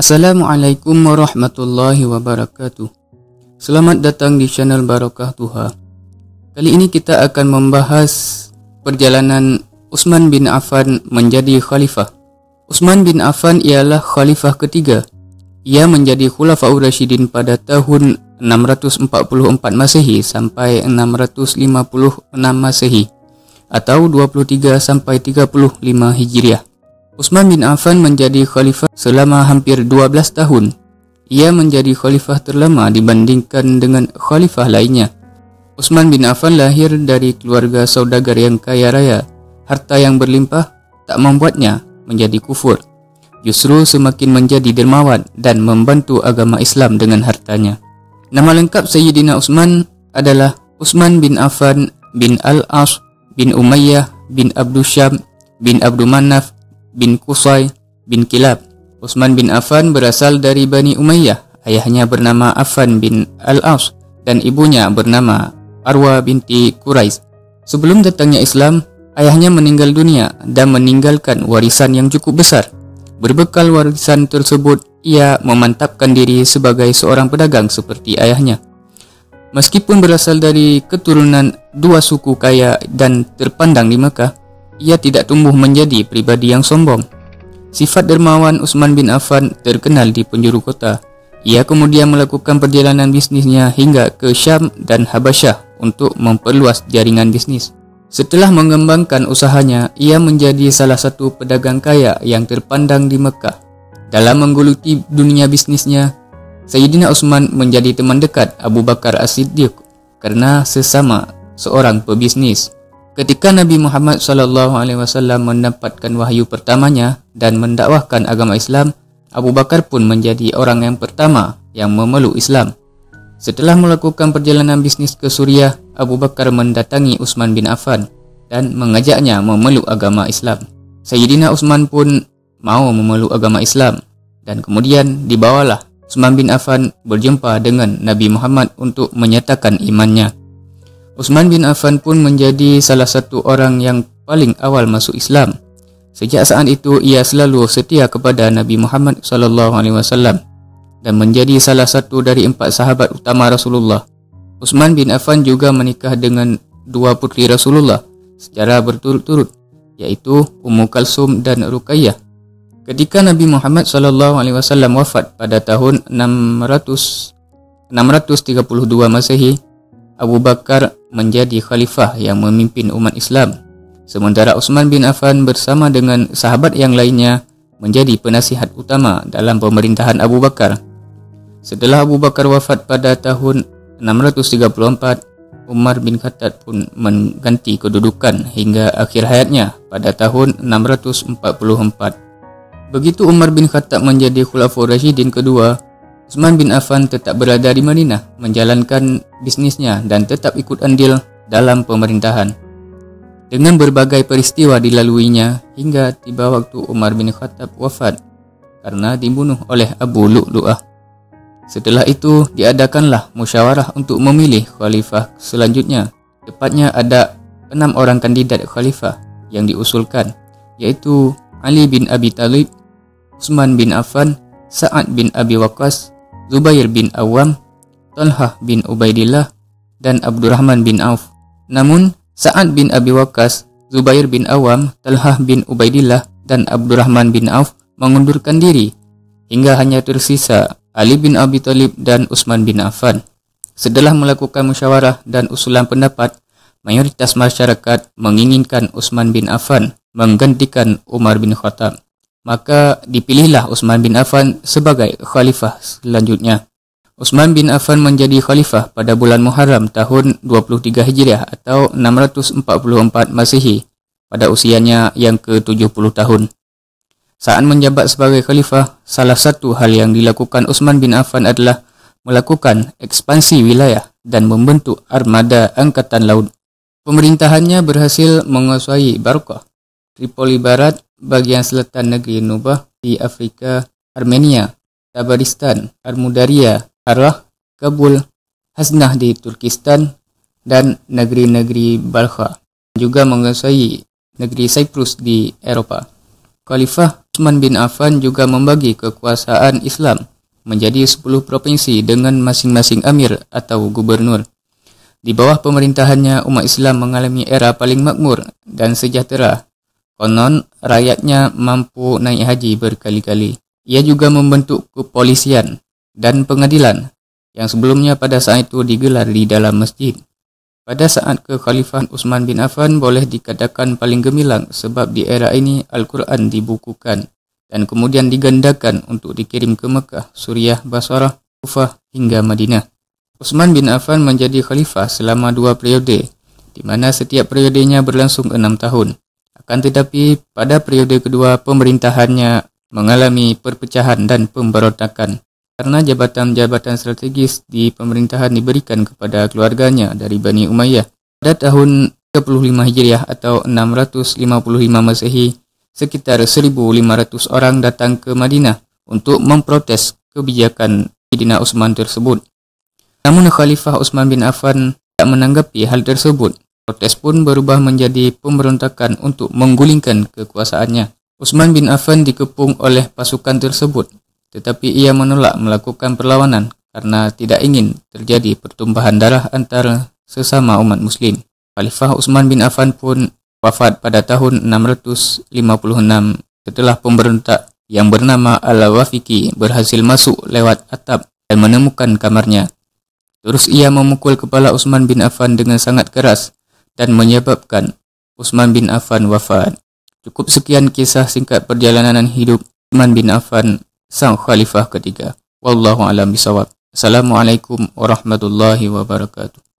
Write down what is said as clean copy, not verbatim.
Assalamualaikum warahmatullahi wabarakatuh. Selamat datang di channel Barokah Tuha. Kali ini kita akan membahas perjalanan Utsman bin Affan menjadi khalifah. Utsman bin Affan ialah khalifah ketiga. Ia menjadi Khulafaur Rasyidin pada tahun 644 Masehi sampai 656 Masehi atau 23 sampai 35 Hijriah. Utsman bin Affan menjadi khalifah selama hampir 12 tahun. Ia menjadi khalifah terlama dibandingkan dengan khalifah lainnya. Utsman bin Affan lahir dari keluarga saudagar yang kaya raya. Harta yang berlimpah tak membuatnya menjadi kufur. Justru semakin menjadi dermawan dan membantu agama Islam dengan hartanya. Nama lengkap Sayyidina Utsman adalah Utsman bin Affan bin Al-As bin Umayyah bin Abdul Syam bin Abdul Manaf bin Qusay bin Kilab. Utsman bin Affan berasal dari Bani Umayyah. Ayahnya bernama Affan bin Al-As dan ibunya bernama Arwa binti Quraisy. Sebelum datangnya Islam, ayahnya meninggal dunia dan meninggalkan warisan yang cukup besar. Berbekal warisan tersebut, ia memantapkan diri sebagai seorang pedagang seperti ayahnya. Meskipun berasal dari keturunan dua suku kaya dan terpandang di Mekah, ia tidak tumbuh menjadi pribadi yang sombong. Sifat dermawan Utsman bin Affan terkenal di penjuru kota. Ia kemudian melakukan perjalanan bisnisnya hingga ke Syam dan Habasyah untuk memperluas jaringan bisnis. Setelah mengembangkan usahanya, ia menjadi salah satu pedagang kaya yang terpandang di Mekah. Dalam menggeluti dunia bisnisnya, Sayyidina Utsman menjadi teman dekat Abu Bakar As-Siddiq karena sesama seorang pebisnis. Ketika Nabi Muhammad SAW mendapatkan wahyu pertamanya dan mendakwahkan agama Islam, Abu Bakar pun menjadi orang yang pertama yang memeluk Islam. Setelah melakukan perjalanan bisnis ke Suriah, Abu Bakar mendatangi Utsman bin Affan dan mengajaknya memeluk agama Islam. Sayyidina Utsman pun mau memeluk agama Islam dan kemudian dibawalah Utsman bin Affan berjumpa dengan Nabi Muhammad untuk menyatakan imannya. Utsman bin Affan pun menjadi salah satu orang yang paling awal masuk Islam. Sejak saat itu ia selalu setia kepada Nabi Muhammad SAW dan menjadi salah satu dari 4 sahabat utama Rasulullah. Utsman bin Affan juga menikah dengan 2 putri Rasulullah secara berturut-turut, yaitu Ummu Kalsum dan Ruqayyah. Ketika Nabi Muhammad SAW wafat pada tahun 632 Masehi, Abu Bakar menjadi khalifah yang memimpin umat Islam. Sementara Utsman bin Affan bersama dengan sahabat yang lainnya menjadi penasihat utama dalam pemerintahan Abu Bakar. Setelah Abu Bakar wafat pada tahun 634, Umar bin Khattab pun mengganti kedudukan hingga akhir hayatnya pada tahun 644. Begitu Umar bin Khattab menjadi Khulafaur Rasyidin kedua, Utsman bin Affan tetap berada di Madinah menjalankan bisnisnya dan tetap ikut andil dalam pemerintahan. Dengan berbagai peristiwa dilaluinya hingga tiba waktu Umar bin Khattab wafat karena dibunuh oleh Abu Lu'lu'ah. Setelah itu diadakanlah musyawarah untuk memilih khalifah selanjutnya. Tepatnya ada 6 orang kandidat khalifah yang diusulkan, yaitu Ali bin Abi Thalib, Utsman bin Affan, Sa'ad bin Abi Waqqas, Zubair bin Awam, Talhah bin Ubaidillah, dan Abdurrahman bin Auf. Namun, Sa'ad bin Abi Waqqas, Zubair bin Awam, Talhah bin Ubaidillah, dan Abdurrahman bin Auf mengundurkan diri, hingga hanya tersisa Ali bin Abi Thalib dan Utsman bin Affan. Setelah melakukan musyawarah dan usulan pendapat, mayoritas masyarakat menginginkan Utsman bin Affan menggantikan Umar bin Khattab. Maka dipilihlah Utsman bin Affan sebagai khalifah selanjutnya. Utsman bin Affan menjadi khalifah pada bulan Muharram tahun 23 Hijriah atau 644 Masehi pada usianya yang ke-70 tahun. Saat menjabat sebagai khalifah, salah satu hal yang dilakukan Utsman bin Affan adalah melakukan ekspansi wilayah dan membentuk armada angkatan laut. Pemerintahannya berhasil menguasai Barqah, Tripoli Barat, bagian selatan negeri Nubah di Afrika, Armenia, Tabaristan, Armudaria, Harrah, Kabul, Haznah di Turkistan, dan negeri-negeri Balkha. Juga menguasai negeri Cyprus di Eropa. Khalifah Utsman bin Affan juga membagi kekuasaan Islam menjadi 10 provinsi dengan masing-masing amir atau gubernur. Di bawah pemerintahannya, umat Islam mengalami era paling makmur dan sejahtera. Konon, rakyatnya mampu naik haji berkali-kali. Ia juga membentuk kepolisian dan pengadilan yang sebelumnya pada saat itu digelar di dalam masjid. Pada saat kekhalifahan Utsman bin Affan boleh dikatakan paling gemilang sebab di era ini Al-Quran dibukukan dan kemudian digandakan untuk dikirim ke Mekah, Suriah, Basrah, Kufah hingga Madinah. Utsman bin Affan menjadi khalifah selama 2 periode, di mana setiap periodenya berlangsung 6 tahun. Akan tetapi pada periode kedua pemerintahannya mengalami perpecahan dan pemberontakan karena jabatan-jabatan strategis di pemerintahan diberikan kepada keluarganya dari Bani Umayyah. Pada tahun 35 Hijriah atau 655 Masehi, sekitar 1.500 orang datang ke Madinah untuk memprotes kebijakan Sayyidina Utsman tersebut. Namun Khalifah Utsman bin Affan tidak menanggapi hal tersebut. Protes pun berubah menjadi pemberontakan untuk menggulingkan kekuasaannya. Utsman bin Affan dikepung oleh pasukan tersebut, tetapi ia menolak melakukan perlawanan karena tidak ingin terjadi pertumpahan darah antara sesama umat muslim. Khalifah Utsman bin Affan pun wafat pada tahun 656 setelah pemberontak yang bernama Al-Wafiqi berhasil masuk lewat atap dan menemukan kamarnya. Terus ia memukul kepala Utsman bin Affan dengan sangat keras dan menyebabkan Utsman bin Affan wafat. Cukup sekian kisah singkat perjalanan hidup Utsman bin Affan, sang khalifah ketiga. Wallahu a'lam bishawab. Assalamualaikum warahmatullahi wabarakatuh.